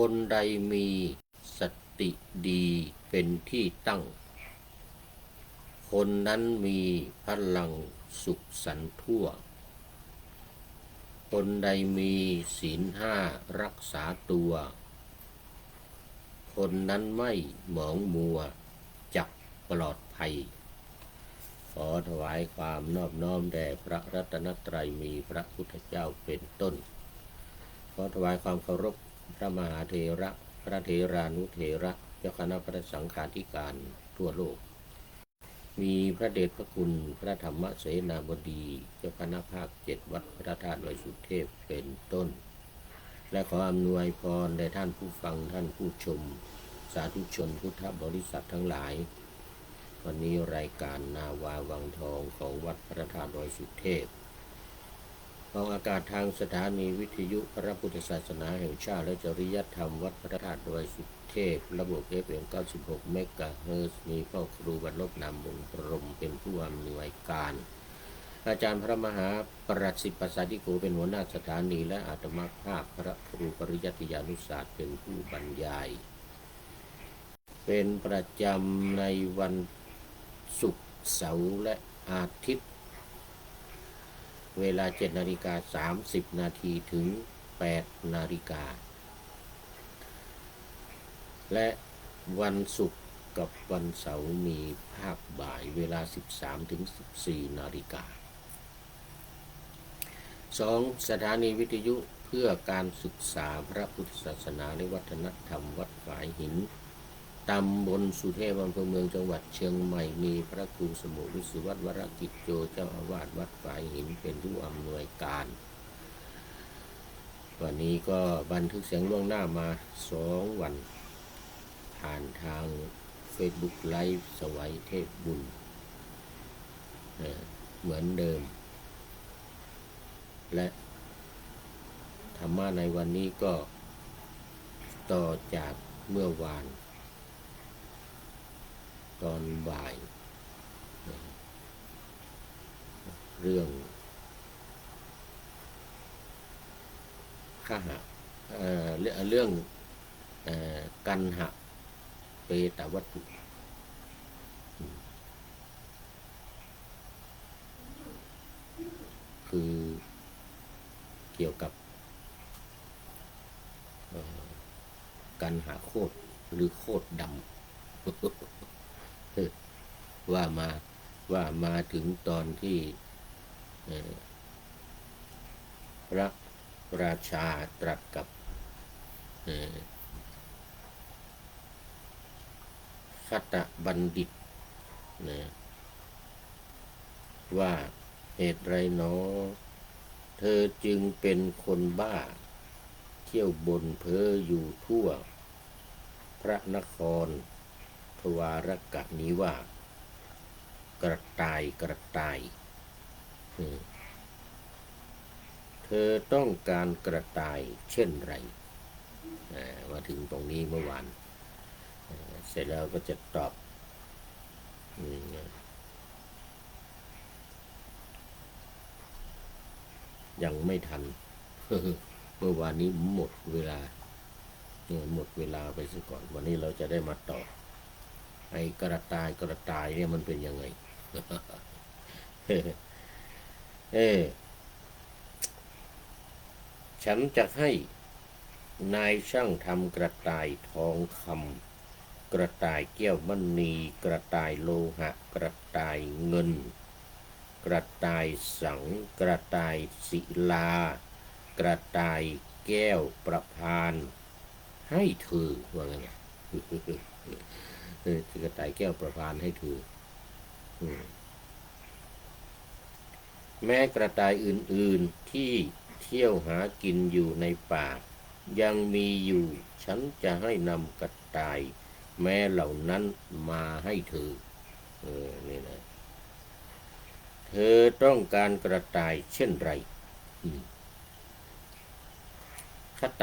คนใดมีสติดีเป็นที่ตั้งคนนั้นมีพลังสุขสันต์ทั่วคนใดมีศีลห้ารักษาตัวคนนั้นไม่หมองมัวจักปลอดภัยขอถวายความนอบน้อมแด่พระรัตนตรัยมีพระพุทธเจ้าเป็นต้นขอถวายความเคารพพระมหาเถระพระเถรานุเถระเจ้าคณะพระสังฆาธิการทั่วโลกมีพระเดชพระคุณพระธรรมเสนาบดีเจ้าคณะภาค7วัดพระธาตุดอยสุเทพเป็นต้นและขออำนวยพรแด่ท่านผู้ฟังท่านผู้ชมสาธุชนพุทธบริษัททั้งหลายวันนี้รายการนาวาวังทองของวัดพระธาตุดอยสุเทพออกอากาศทางสถานีวิทยุพระพุทธศาสนาแห่งชาติและจริยธรรมวัดพระธาตุดอยสุเทพระบบ FM 96 เมกะเฮิรตซ์มีพ่อครูบรรลบนามวงพรหมเป็นผู้อำนวยการอาจารย์พระมหาประสิทธิ์ประสาธิโกเป็นหัวหน้าสถานีและอาตมาภาพพระครูปริยัติยานุศาสตร์เป็นผู้บรรยายเป็นประจำในวันศุกร์เสาร์และอาทิตย์เวลา 7:30 นาทีถึง 8 นาฬิกาและวันศุกร์กับวันเสาร์มีภาคบ่ายเวลา 13-14 นาฬิกา2. สถานีวิทยุเพื่อการศึกษาพระพุทธศาสนาและวัฒนธรรมวัดฝายหินตำบลสุเทพอำเภอเมืองจังหวัดเชียงใหม่มีพระครูสมุวิสุวัฒน์วรกิจโจเจ้าอาวาสวัดฝายหินเป็นผู้อำนวยการวันนี้ก็บันทึกเสียงล่วงหน้ามา2 วันผ่านทาง Facebook Live สวัยเทพบุญเหมือนเดิมและธรรมะในวันนี้ก็ต่อจากเมื่อวานตอนบ่ายเรื่องข้าหะเรื่องกันหะเปตวัตถุคือเกี่ยวกับกันหาโคตรหรือโคตรดำ ว่ามาถึงตอนที่พระราชาตรัสกับคตบัณฑิตว่าเหตุไรหนอเธอจึงเป็นคนบ้าเที่ยวบ่นเพ้ออยู่ทั่วพระนครทวารกะนี้ว่ากระต่ายเธอต้องการกระต่ายเช่นไรมาถึงตรงนี้เมื่อวานเสร็จแล้วก็จะตอบยังไม่ทัน เมื่อวานนี้หมดเวลาไปซะก่อนวันนี้เราจะได้มาตอบไอ้กระต่ายเนี่ยมันเป็นยังไง ฉันจะให้นายช่างทำกระต่ายทองคำกระต่ายแก้วมณีกระต่ายโลหะกระต่ายเงินกระต่ายสังกระต่ายศิลากระต่ายแก้วประพานให้เธอว่าไงกระต่ายแก้วประพานให้เธอแม้กระต่ายอื่นๆที่เที่ยวหากินอยู่ในป่ายังมีอยู่ฉันจะให้นำกระต่ายแม้เหล่านั้นมาให้เธอนี่นะเธอต้องการกระต่ายเช่นไรคต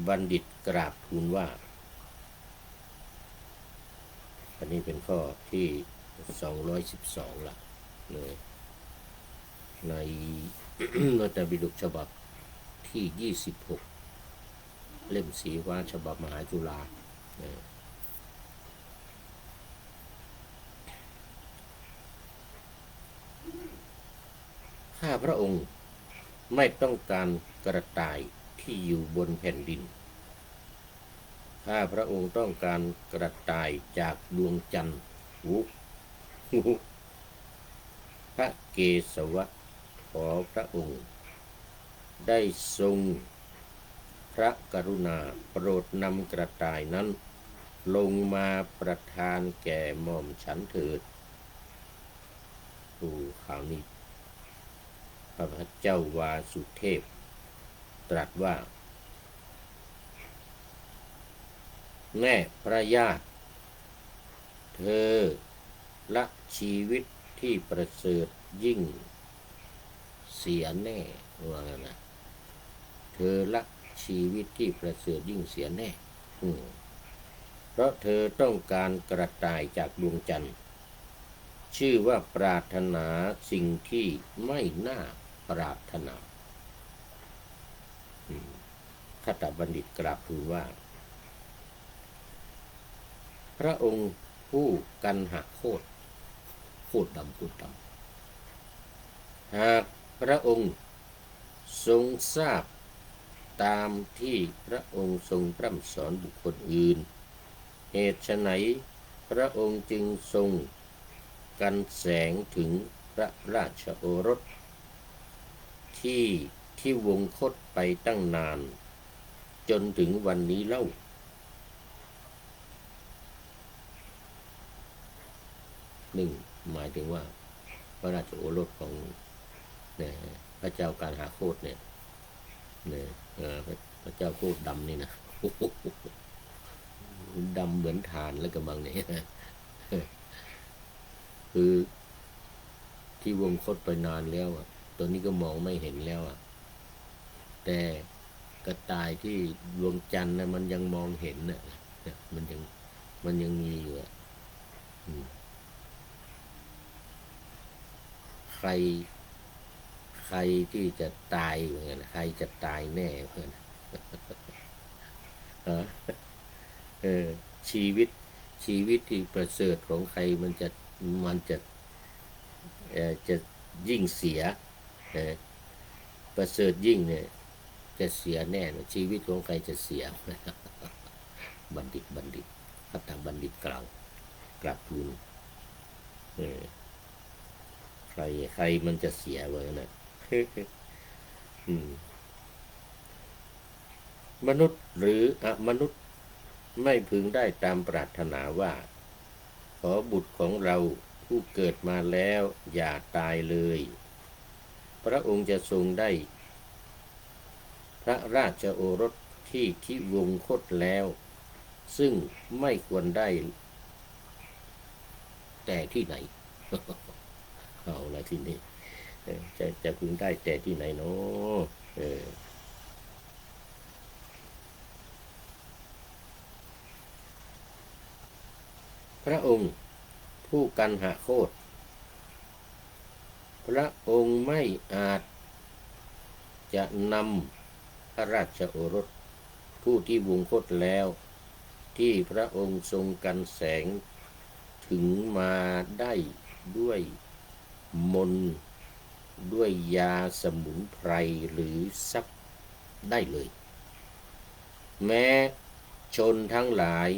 บัณฑิตกราบทูลว่าอันนี้เป็นข้อที่212ละเลยในพระไตรปิฎกฉบับที่26 เล่มสีฟ้าฉบับมหาจุฬาข้าพระองค์ไม่ต้องการกระต่ายที่อยู่บนแผ่นดินข้าพระองค์ต้องการกระต่ายจากดวงจันทร์พระเกศวะขอพระองค์ได้ทรงพระกรุณาโปรดนำกระต่ายนั้นลงมาประทานแก่หม่อมฉันเถิดข่าวนี้พระเจ้าวาสุเทพตรัสว่าแม่พระญาติเธอละชีวิตที่ประเสริฐยิ่งเสียแน่ว่างั้นนะเธอละชีวิตที่ประเสริฐยิ่งเสียแน่เพราะเธอต้องการกระต่ายจากดวงจันทร์ชื่อว่าปรารถนาสิ่งที่ไม่น่าปรารถนาคตบัณฑิตกราบทูลว่าพระองค์ผู้กันหโคตรดำหากพระองค์ทรงทราบตามที่พระองค์ทรงพร่ำสอนบุคคลอื่นเหตุไฉนพระองค์จึงทรงกันแสงถึงพระราชโอรสที่วงคตไปตั้งนานจนถึงวันนี้เล่าหนึ่งหมายถึงว่าพระราชโอรสของพระเจ้าการหาโคตรเนี่ยพระเจ้าโคตรดำนี่นะดำเหมือนถ่านแล้วก็บางเนี่ยคือที่วงคตไปนานแล้วตัวนี้ก็มองไม่เห็นแล้วแต่กระต่ายที่ดวงจันทร์นะมันยังมองเห็นน่ะมันยังมีอยู่ใครที่จะตายเหมือนกันใครจะตายแน่เพื่อนชีวิตที่ประเสริฐของใครมันจะยิ่งเสียประเสริฐยิ่งเนี่ยจะเสียแน่ชีวิตของใครจะเสียบัณฑิตพัฒนาบัณฑิตกราบทูลใครมันจะเสียไว้นะมนุษย์หรืออมนุษย์ไม่พึงได้ตามปรารถนาว่าขอบุตรของเราผู้เกิดมาแล้วอย่าตายเลยพระองค์จะทรงได้พระราชโอรสที่วงคตแล้วซึ่งไม่ควรได้แต่ที่ไหนเอาละที่นี่จะพึงได้แต่ที่ไหนเนาะพระองค์ผู้กันหโคตรพระองค์ไม่อาจจะนำพระราชโอรสผู้ที่วงคตแล้วที่พระองค์ทรงกันแสงถึงมาได้ด้วยมนต์ด้วยยาสมุนไพรหรือทรัพย์ได้เลยแม้ชนทั้งหลาย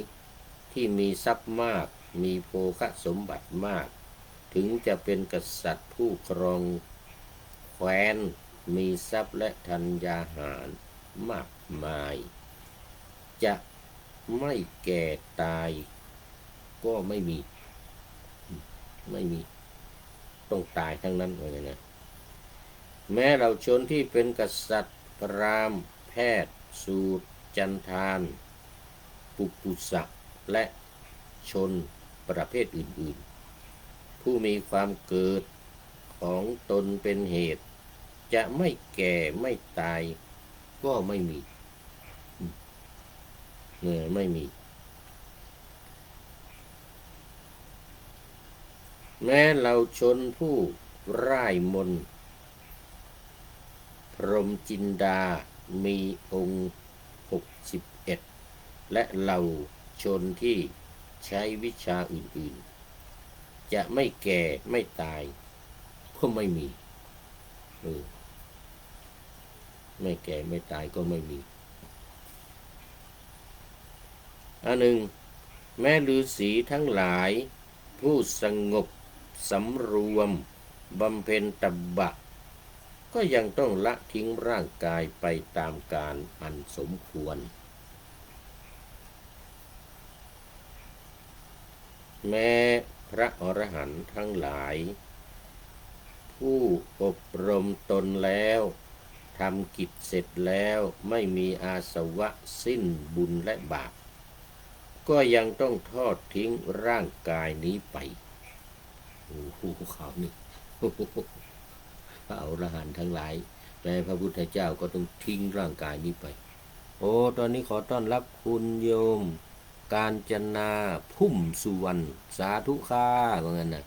ที่มีทรัพย์มากมีโภคสมบัติมากถึงจะเป็นกษัตริย์ผู้ครองแคว้นมีทรัพย์และธัญญาหารมากมายจะไม่แก่ตายก็ไม่มีต้องตายทั้งนั้นเลยนะแม้เราชนที่เป็นกษัตริย์พราหมณ์แพทย์สูตรจันทานปุกุสะและชนประเภทอื่นๆผู้มีความเกิดของตนเป็นเหตุจะไม่แก่ไม่ตายก็ไม่มีไม่มีแม้เราชนผู้ร่ายมนต์พรหมจินดามีองค์ 61และเหล่าชนที่ใช้วิชาอื่นๆจะไม่แก่ไม่ตายก็ไม่มีไม่แก่ไม่ตายก็ไม่มีอันหนึ่งแม้ฤาษีทั้งหลายผู้สงบสำรวมบำเพ็ญตบะก็ยังต้องละทิ้งร่างกายไปตามกาลอันสมควรแม้พระอรหันต์ทั้งหลายผู้อบรมตนแล้วทำกิจเสร็จแล้วไม่มีอาสวะสิ้นบุญและบาปก็ยังต้องทอดทิ้งร่างกายนี้ไปโอ้โหข่าวนี้พระอรหันต์ทั้งหลายแม้พระพุทธเจ้าก็ต้องทิ้งร่างกายนี้ไปโอ้ตอนนี้ขอต้อนรับคุณโยมกาญจนาพุ่มสุวรรณสาธุค่ะว่างั้นนะ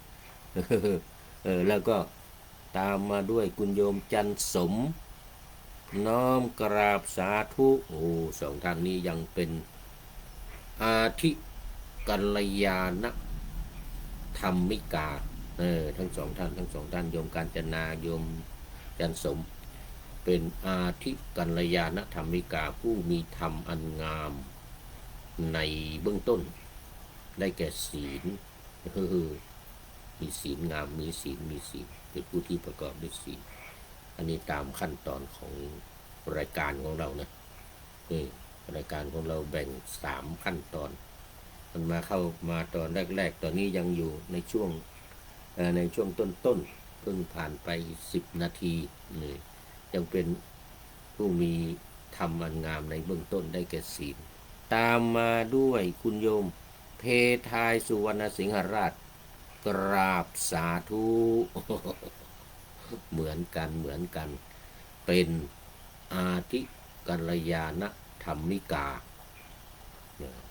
แล้วก็ตามมาด้วยคุณโยมจันสมน้อมกราบสาธุโอ้สองท่านนี้ยังเป็นอาทิกัลยาณธรรมิกาทั้งสองท่านโยมกาญจนาโยมจันสมเป็นอาทิกัลยาณธรรมิกาผู้มีธรรมอันงามในเบื้องต้นได้แก่ศีลมีศีลงามมีศีลเป็นผู้ที่ประกอบด้วยศีลอันนี้ตามขั้นตอนของรายการของเรานะรายการของเราแบ่ง3ขั้นตอนมันเข้ามาตอนแรกๆตอนนี้ยังอยู่ในช่วงต้นเพิ่งผ่านไป10 นาทียังเป็นผู้มีธรรมอันงามในเบื้องต้นได้แก่ศีลตามมาด้วยคุณโยมเพทายสุวรรณสิงหราชกราบสาธุเหมือนกันเป็นอาทิกัลยาณธรรมิกา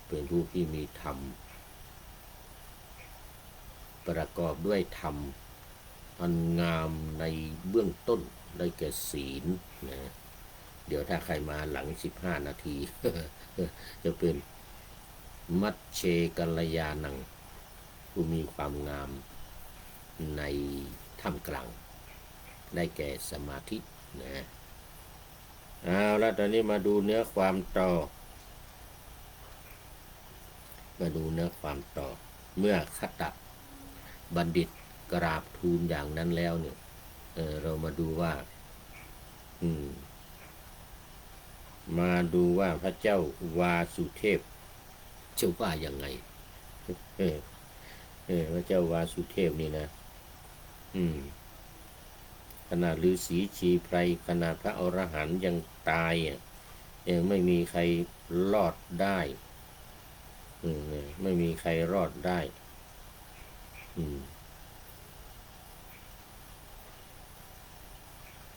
เป็นผู้ที่มีธรรมประกอบด้วยธรรมอันงามในเบื้องต้นได้แก่ศีลนะเดี๋ยวถ้าใครมาหลัง15 นาที จะเป็นมัชเชกัลยาณังผู้มีความงามในท่ามกลางได้แก่สมาธินะเอาแล้วตอนนี้มาดูเนื้อความต่อเมื่อคตบัณฑิตกราบทูลอย่างนั้นแล้วเนี่ยเรามาดูว่าพระเจ้าวาสุเทพจะว่ายังไงพระเจ้าวาสุเทพนี่นะขนาดฤาษีชีไพรขนาดพระอรหันต์ยังตายยังไม่มีใครรอดได้ไม่มีใครรอดได้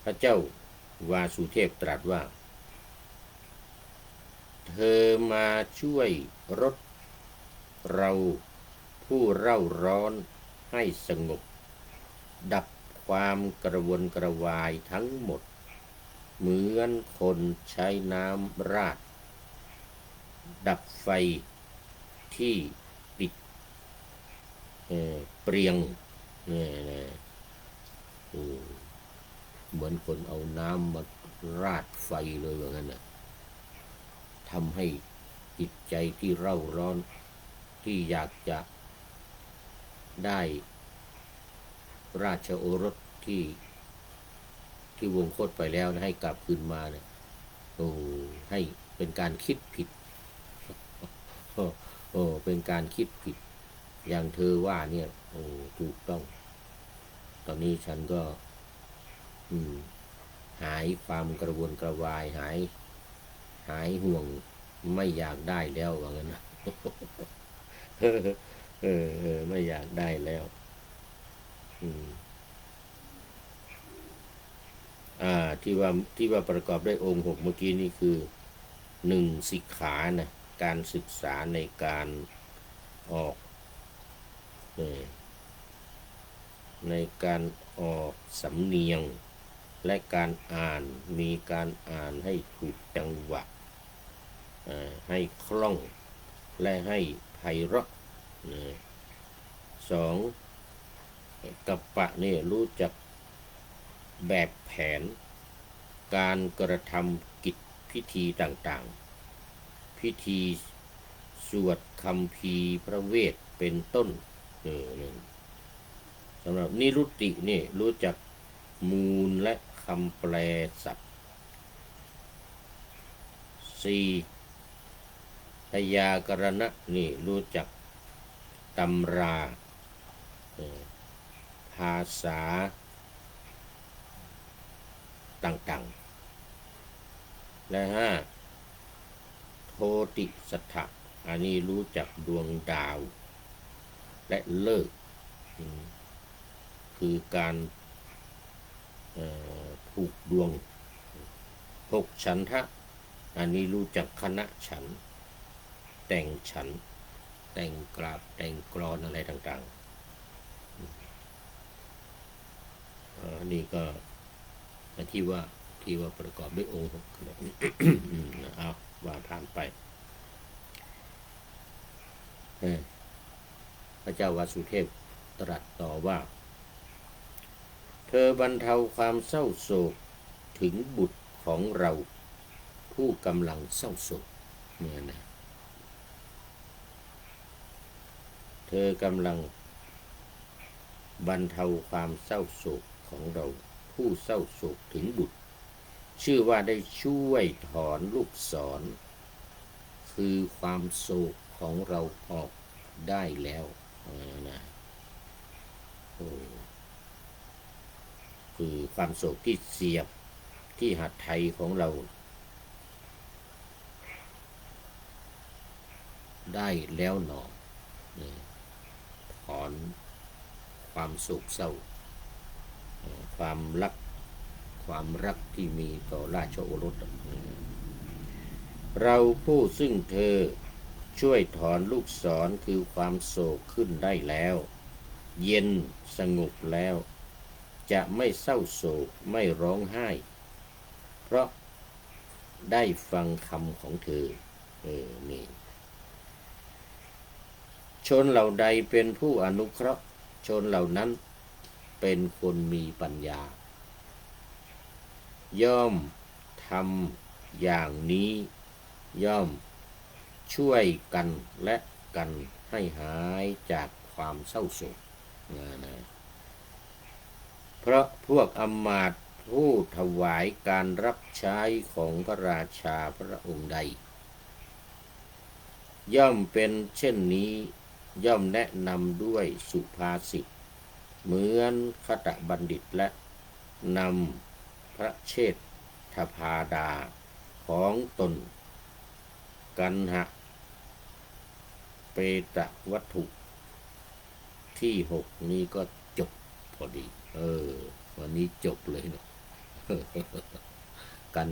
พระเจ้าวาสุเทพตรัสว่าเธอมาช่วยรดเราผู้เร่าร้อนให้สงบดับความกระวนกระวายทั้งหมดเหมือนคนใช้น้ำราดดับไฟที่ติดเปรียงเหมือนคนเอาน้ำมาราดไฟเลยว่างั้นนะทำให้จิตใจที่เร่าร้อนที่อยากจะได้ราชโอรสที่วงคตไปแล้วนะให้กลับคืนมาเนี่ยให้เป็นการคิดผิดเป็นการคิดผิดอย่างเธอว่าเนี่ยถูกต้องตอนนี้ฉันก็หายความกระวนกระวายหายห่วงไม่อยากได้แล้วว่างั้นนะไม่อยากได้แล้วที่ว่าประกอบด้วยองค์6เมื่อกี้นี่คือ1สิกขานะการศึกษาในการออกสำเนียงและการอ่านมีการอ่านให้ถูกจังหวะ ให้คล่องและให้ไพเราะสองกัปปะนี่รู้จักแบบแผนการกระทำกิจพิธีต่างๆพิธีสวดคัมภีร์พระเวทเป็นต้นสำหรับนิรุตตินี่รู้จักมูลและคำแปลศัพท์4พยากรณะนี่รู้จักตำราภาษาต่างๆและ5โทติสัทธะอันนี้รู้จักดวงดาวและเลิกคือการผูกดวง6ฉันทะอันนี้รู้จักคณะฉันแต่งฉันแต่งกราบแต่งกลอนอะไรต่างๆอันนี้ก็ที่ว่าประกอบด้วยองค์เอาว่าผ่านไปพระเจ้าวาสุเทพตรัสต่อว่าเธอบรรเทาความเศร้าโศกถึงบุตรของเราผู้กำลังเศร้าโศกเนี่ยนะเธอกำลังบรรเทาความเศร้าโศกของเราผู้เศร้าโศกถึงบุตรชื่อว่าได้ช่วยถอนลูกศรคือความโศกของเราออกได้แล้วนะคือความโศกที่เสียบที่หัตถ์ไทยของเราได้แล้วหนอถอนความโศกเศร้าความรักที่มีต่อราชโอรสเราผู้ซึ่งเธอช่วยถอนลูกศรคือความโศกขึ้นได้แล้วเย็นสงบแล้วจะไม่เศร้าโศกไม่ร้องไห้เพราะได้ฟังคำของเธอนี่ชนเหล่าใดเป็นผู้อนุเคราะห์ชนเหล่านั้นเป็นคนมีปัญญาย่อมทำอย่างนี้ย่อมช่วยกันและกันให้หายจากความเศร้าโศกนะเพราะพวกอมาตย์ผู้ถวายการรับใช้ของพระราชาพระองค์ใดย่อมเป็นเช่นนี้ย่อมแนะนำด้วยสุภาษิตเหมือนคตบัณฑิตและนำพระเชษฐพาดาของตนกันหะเปตวัตถุที่6นี้ก็จบพอดีวันนี้จบเลยเนาะกั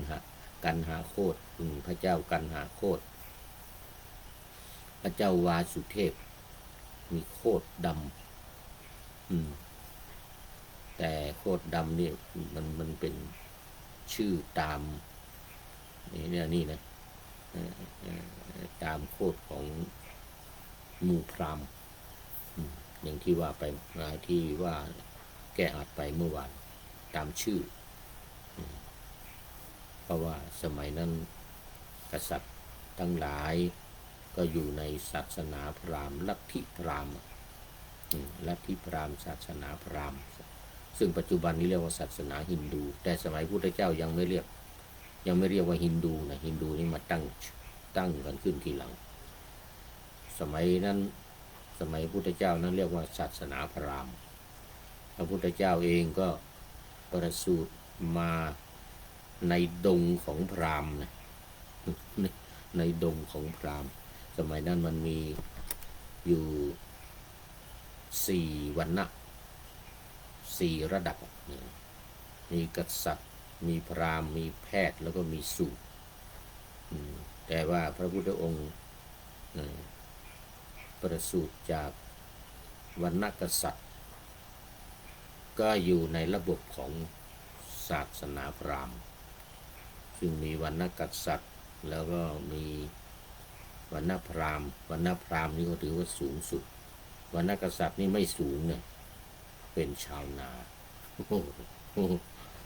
นหาโคตรพระเจ้ากันหาโคตรพระเจ้าวาสุเทพมีโคตรดำแต่โคตรดำนี่มันเป็นชื่อตามนี่นะตามโคตรของหมู่พราหมณ์อย่างที่ว่าไปที่ว่าแก้อัดไปเมื่อวานตามชื่อเพราะว่าสมัยนั้นกษัตริย์ทั้งหลายก็อยู่ในศาสนาพราหมณ์ลัทธิพราหมณ์ลัทธิพราหมณ์ศาสนาพราหมณ์ซึ่งปัจจุบันนี้เรียกว่าศาสนาฮินดูแต่สมัยพุทธเจ้ายังไม่เรียกว่าฮินดูนะฮินดูนี่มาตั้งกันขึ้นทีหลังสมัยนั้นสมัยพุทธเจ้านั้นเรียกว่าศาสนาพราหมณ์พระพุทธเจ้าเองก็ประสูติมาในดงของพราหมณ์นะในดงของพราหมณ์สมัยนั้นมันมีอยู่4วรรณะ4ระดับมีกษัตริย์มีพราหมณ์มีแพทย์แล้วก็มีสูตรแต่ว่าพระพุทธองค์ประสูติจากวรรณกษัตริย์ก็อยู่ในระบบของศาสนาพราหมณ์ซึ่งมีวรรณกษัตริย์ แล้วก็มีวรรณพราหมณ์วรรณพราหมณ์นี่ก็ถือว่าสูงสุดวรรณกษัตริย์นี่ไม่สูงเนี่ยเป็นชาวนา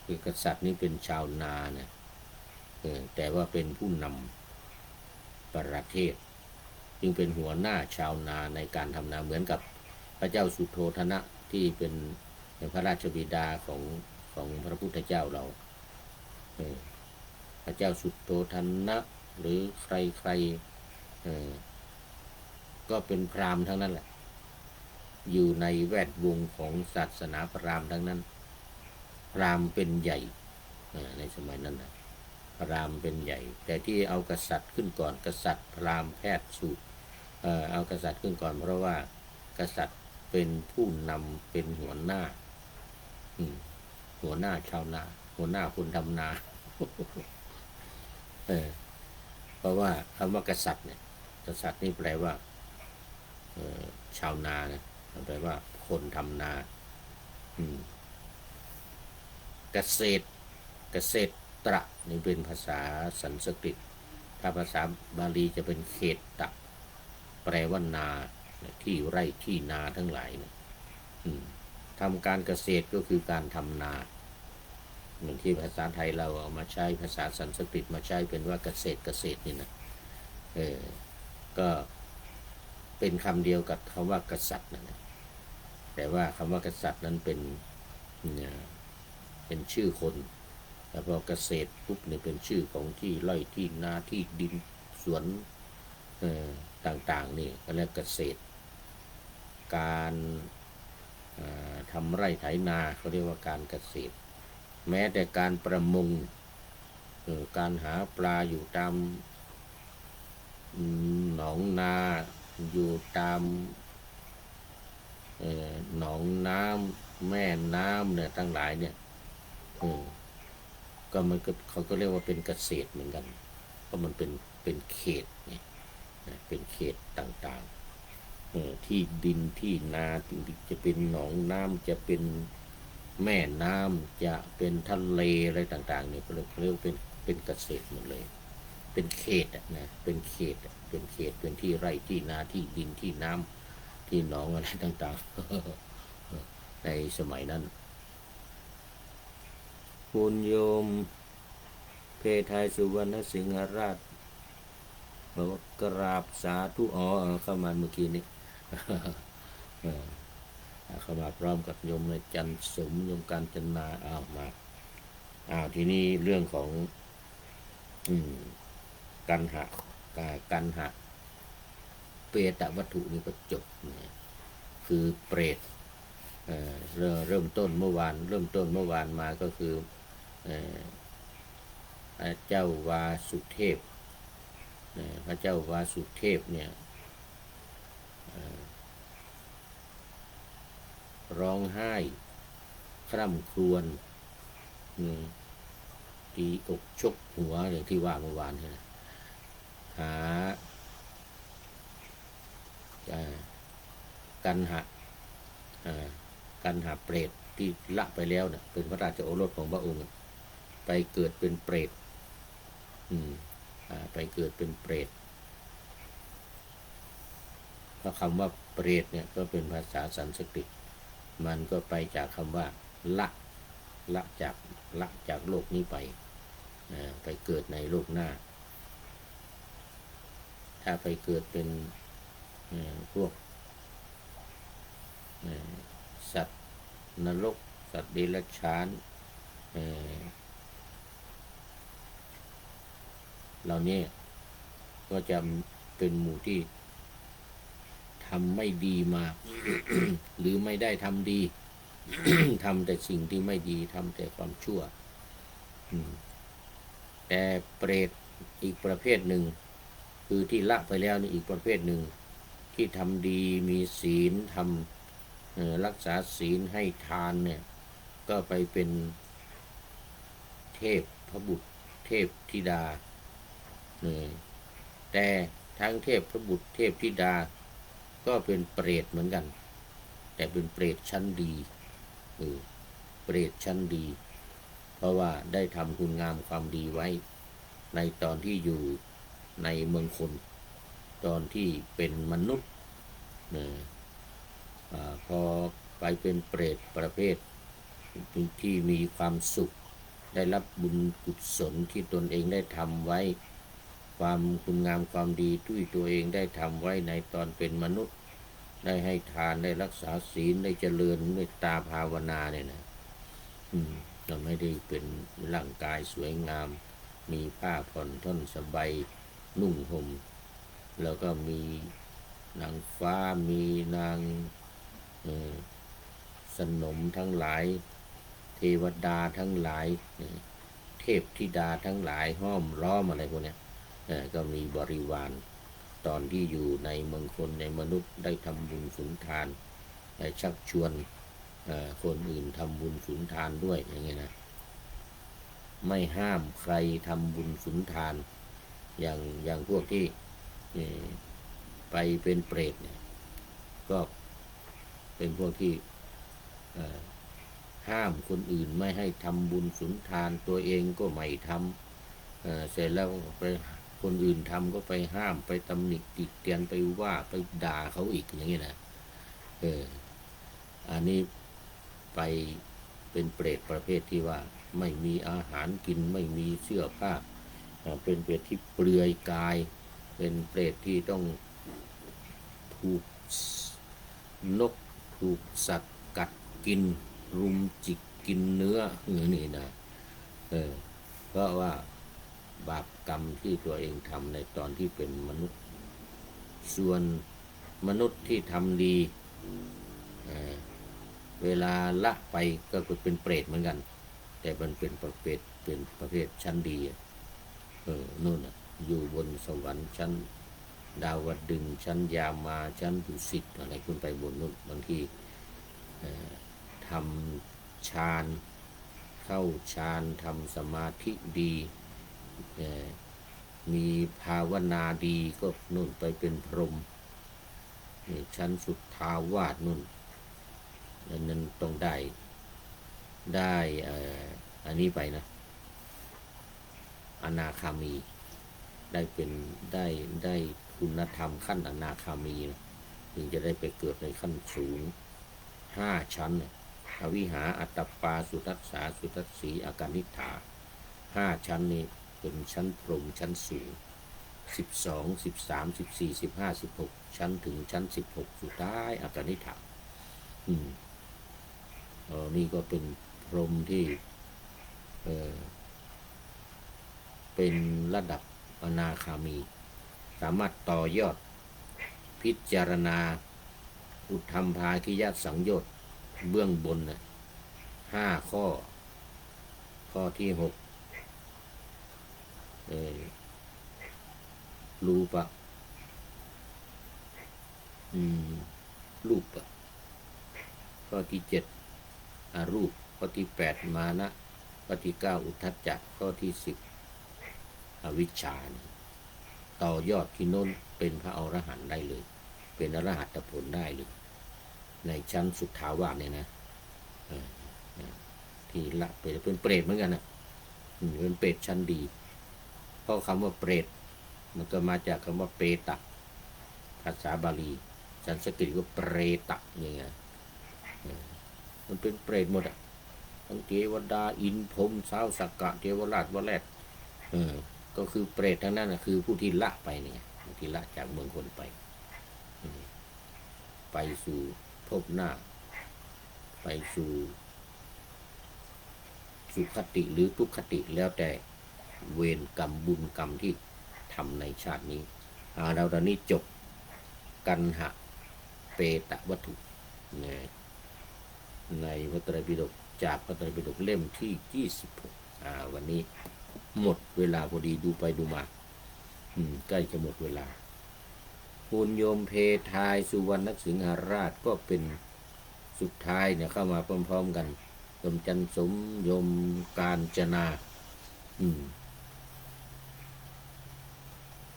คือกษัตริย์นี่เป็นชาวนาเนี่ยแต่ว่าเป็นผู้นำประเทศจึงเป็นหัวหน้าชาวนาในการทำนาเหมือนกับพระเจ้าสุโธทนะที่เป็นพระราชบิดาของพระพุทธเจ้าเราพระเจ้าสุโธทนะหรือใครก็เป็นพราหมณ์ทั้งนั้นแหละอยู่ในแวดวงของศาสนาพราหมณ์ทั้งนั้นพราหมณ์เป็นใหญ่ในสมัยนั้นนะพราหมณ์เป็นใหญ่แต่ที่เอากษัตริย์ขึ้นก่อนกษัตริย์พราหมณ์แพทย์สูตรเอากษัตริย์ขึ้นก่อนเพราะว่ากษัตริย์เป็นผู้นำเป็นหัวหน้าชาวนาหัวหน้าคนทำนาเพราะว่าคำว่ากษัตริย์เนี่ยกษัตริย์นี่แปลว่าชาวนาเนี่ยแปลว่าคนทำนาเกษตรนี่เป็นภาษาสันสกฤตถ้าภาษาบาลีจะเป็นเขตตะแปลว่านาที่ไร่ที่นาทั้งหลายเนี่ยทำการเกษตรก็คือการทำนาเหมือนที่ภาษาไทยเราเอามาใช้ภาษาสันสกฤตมาใช้เป็นว่าเกษตรนี่นะก็เป็นคำเดียวกับคำว่ากษัตริย์นะแต่ว่าคำว่ากษัตริย์นั้นเป็นชื่อคนแต่พอเกษตรปุ๊บเนี่ยเป็นชื่อของที่ไร่ที่นาที่ดินสวนต่างๆนี่ก็เรียกเกษตรการทำไร่ไถนาเขาเรียกว่าการเกษตรแม้แต่การประมงการหาปลาอยู่ตามหนองนาอยู่ตามหนองน้ำแม่น้ำเนี่ยทั้งหลายเนี่ยก็มันก็เขาก็เรียกว่าเป็นเกษตรเหมือนกันเพราะมันเป็นเขตเนี่ยเป็นเขตต่างๆที่ดินที่นาจะเป็นหนองน้ำจะเป็นแม่น้ำจะเป็นทะเลอะไรต่างๆเนี่ยเขาเรียกเป็นเกษตรหมดเลยเป็นเขตนะเป็นเขตเป็นที่ไร่ที่นาที่ดินที่น้ำที่หนองอะไรต่างๆในสมัยนั้นคุณโยมเพทายสุวรรณสิงหราชบอกว่ากราบสาธุเข้ามาเมื่อกี้นี้เข้ามาพร้อมกับโยมในจันสมโยมการจนามาทีนี้เรื่องของกันหะเปตวัตถุนี่ก็จบคือเปรตเริ่มต้นเมื่อวานมาก็คือเจ้าวาสุเทพพระเจ้าวาสุเทพเนี่ยร้องไห้คร่ำครวญตีอกชกหัวอย่างที่ว่าเมื่อวานนะหากันหะเปรตที่ละไปแล้วเนี่ยเป็นพระราชโอรสของพระองค์ไปเกิดเป็นเปรตไปเกิดเป็นเปรตเพราะคำว่าเปรตเนี่ยก็เป็นภาษาสันสกฤตมันก็ไปจากคำว่าละจากโลกนี้ไปเกิดในโลกหน้าถ้าไปเกิดเป็นพวกสัตว์นรกสัตว์เดรัจฉานเหล่านี้ก็จะเป็นหมู่ที่ทำไม่ดีมา หรือไม่ได้ทำดี ทำแต่สิ่งที่ไม่ดีทำแต่ความชั่วแต่เปรตอีกประเภทหนึ่งคือที่ละไปแล้วนี่อีกประเภทหนึ่งที่ทำดีมีศีลทำรักษาศีลให้ทานเนี่ยก็ไปเป็นเทพพระบุตรเทพธิดาแต่ทั้งเทพพระบุตรเทพธิดาก็เป็นเปรตเหมือนกันแต่เป็นเปรตชั้นดีเปรตชั้นดีเพราะว่าได้ทำคุณงามความดีไว้ ในตอนที่อยู่ในเมืองคนตอนที่เป็นมนุษย์พอไปเป็นเปรตประเภทที่มีความสุขได้รับบุญกุศลที่ตนเองได้ทำไว้ความคุณงามความดีที่ตัวเองได้ทำไว้ในตอนเป็นมนุษย์ได้ให้ทานได้รักษาศีลได้เจริญเมตตาภาวนาเนี่ยนะเราไม่ได้เป็นร่างกายสวยงามมีผ้าผ่อนท่อนสบายนุ่งห่มแล้วก็มีนางฟ้ามีนางสนมทั้งหลายเทวดาทั้งหลายเทพธิดาทั้งหลายห้อมล้อมอะไรพวกนี้ก็มีบริวารตอนที่อยู่ในเมืองคนในมนุษย์ได้ทำบุญสุนทานได้ชักชวนคนอื่นทำบุญสุนทานด้วยอย่างเงี้ยนะไม่ห้ามใครทำบุญสุนทานอย่างพวกที่ไปเป็นเปรตเนี่ยก็เป็นพวกที่ห้ามคนอื่นไม่ให้ทำบุญสุนทานตัวเองก็ไม่ทำเสร็จแล้วไปคนอื่นทำก็ไปห้ามไปตำหนิติเตียนไปว่าไปด่าเขาอีกอย่างนี้นะอันนี้ไปเป็นเปรตประเภทที่ว่าไม่มีอาหารกินไม่มีเสื้อผ้าเป็นเปรตที่เปลือยกายเป็นเปรตที่ต้องถูกนกถูกสัตว์กัดกินรุมจิกกินเนื้อนี่นะเพราะว่าบาปกรรมที่ตัวเองทำในตอนที่เป็นมนุษย์ส่วนมนุษย์ที่ทำดีเวลาละไปก็เป็นเปรตเหมือนกันแต่มันเป็นประเภทชั้นดีนู่นอยู่บนสวรรค์ชั้นดาวดึงส์ชั้นยามาชั้นดุสิตอะไรขึ้นไปบนนู่นบางทีทำฌานเข้าฌานทำสมาธิดีมีภาวนาดีก็นู่นไปเป็นพรหมชั้นสุทธาวาสนู่นนั้นต้องได้อันนี้ไปนะอนาคามีได้เป็นได้คุณธรรมขั้นอนาคามีนะถึงจะได้ไปเกิดในขั้นสูง5 ชั้นอวิหาอัตตปาสุทัสสาสุทัสสีอากานิฐา5 ชั้นนี้เป็นชั้นพรหมชั้นสูง12 13 14 15 16ชั้นถึงชั้น16สุดท้ายอากานิฐานี่ก็เป็นพรหมที่เป็นระดับอนาคามีสามารถต่อยอดพิจารณาอุทธัมภาคิยสังโยชน์เบื้องบน5 ข้อที่6รูปะข้อที่7อรูปข้อที่8มานะข้อที่9อุทธัจจะข้อที่10อวิชชาต่อยอดที่โน้นเป็นพระอรหันต์ได้เลยเป็นอรหัตผลได้เลยในชั้นสุทธาวาสเนี่ยนะที่ละเป็นเปรตเหมือนกันนะเป็นเปรตชั้นดีเพราะคำว่าเปรตมันก็มาจากคำว่าเปตะภาษาบาลีสันสกฤตก็เปรตะอย่างเงี้ยมันเป็นเปรตหมดทั้งเทวดาอินพรหมท้าวสักกะเทวราชวแรดก็คือเปรตทั้งนั้นคือผู้ที่ละไปเนี่ยที่ละจากเมืองคนไปสู่ภพหน้าไปสู่สุขติหรือทุกขติแล้วแต่เวรกรรมบุญกรรมที่ทำในชาตินี้เราตอนนี้จบกันหะเปตะวัตถุในพระไตรปิฎกจากพระไตรปิฎกเล่มที่26วันนี้หมดเวลาพอดีดูไปดูมาใกล้จะหมดเวลาคุณโยมเพทายสุวรรณสิงหราชก็เป็นสุดท้ายเนี่ยเข้ามาพร้อมๆกันโยมจันสมโยมกาญจนา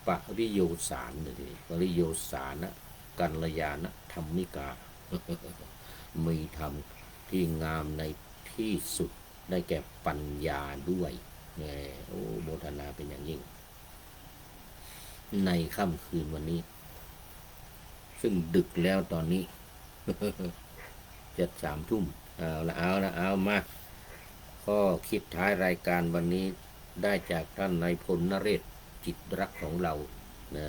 ปริโยสารเลยปริโยสานะกัลยาณธรรมิกามีธรรมที่งามในที่สุดได้แก่ปัญญาด้วย โอ้โมทนาเป็นอย่างยิ่งในค่ำคืนวันนี้ซึ่งดึกแล้วตอนนี้ จะ3 ทุ่มเอามาข้อคิดท้ายรายการวันนี้ได้จากท่านนายพลนเรศจิตรักของเรานะ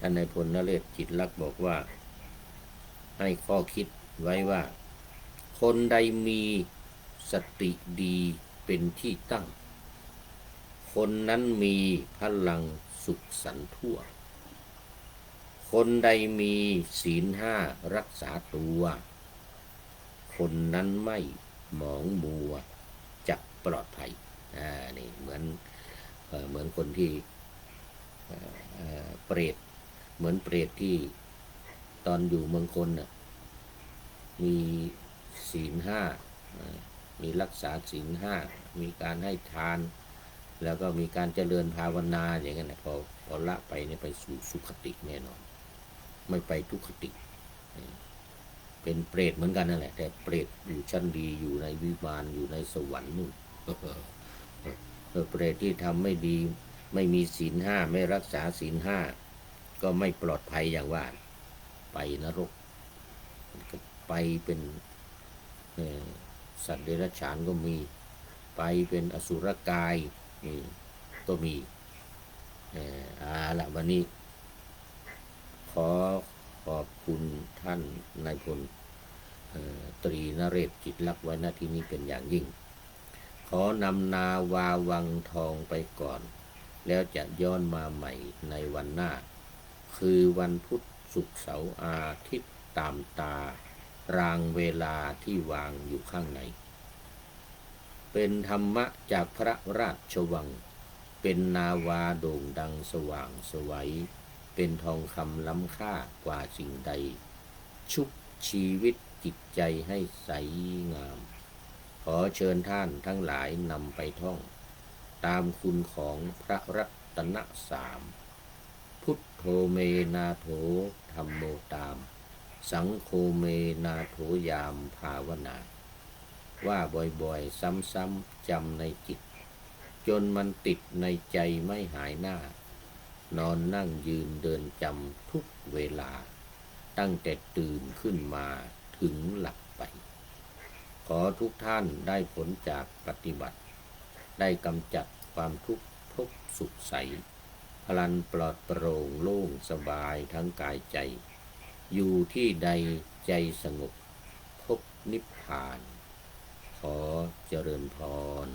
ท่านนายพลนเรศจิตรักบอกว่าให้ข้อคิดไว้ว่าคนใดมีสติดีเป็นที่ตั้งคนนั้นมีพลังสุขสันต์ทั่วคนใดมีศีล 5รักษาตัวคนนั้นไม่หมองมัวจะปลอดภัยนี่เหมือนคนที่เปรตเหมือนเปรตที่ตอนอยู่เมืองคนน่ะมีศีล 5มีรักษาศีล 5มีการให้ทานแล้วก็มีการเจริญภาวนาอย่างนั้นพอละไปเนี่ยไปสู่สุคติแน่นอนไม่ไปทุกขติเป็นเปรตเหมือนกันนั่นแหละแต่เปรตอยู่ชั้นดีอยู่ในวิมานอยู่ในสวรรค์นู่นเปรตที่ทำไม่ดีไม่มีศีล 5ไม่รักษาศีล 5ก็ไม่ปลอดภัยอย่างว่าไปนรกไปเป็นสัตว์เดรัจฉานก็มีไปเป็นอสุรกายก็มีละวันนี้ขอขอบคุณท่านนายพลตรีนเรศจิตรักไว้ณที่นี้เป็นอย่างยิ่งขอนำนาวาวังทองไปก่อนแล้วจะย้อนมาใหม่ในวันหน้าคือวันพุธศุกร์เสาร์อาทิตย์ตามตารางเวลาที่วางอยู่ข้างในเป็นธรรมะจากพระราชวังเป็นนาวาโด่งดังสว่างไสวเป็นทองคำล้ำค่ากว่าสิ่งใดชุบชีวิตจิตใจให้ใสงามขอเชิญท่านทั้งหลายนำไปท่องตามคุณของพระรัตน3พุทโธเมนาโถธัมโมตามสังโฆเมนาโถยามภาวนาว่าบ่อยๆซ้ำๆจำในจิตจนมันติดในใจไม่หายหน้านอนนั่งยืนเดินจำทุกเวลาตั้งแต่ตื่นขึ้นมาถึงหลับไปขอทุกท่านได้ผลจากปฏิบัติได้กำจัดความทุกข์พบสุขใสพลันปลอดโปร่งโล่งสบายทั้งกายใจอยู่ที่ใดใจสงบพบนิพพานขอเจริญพร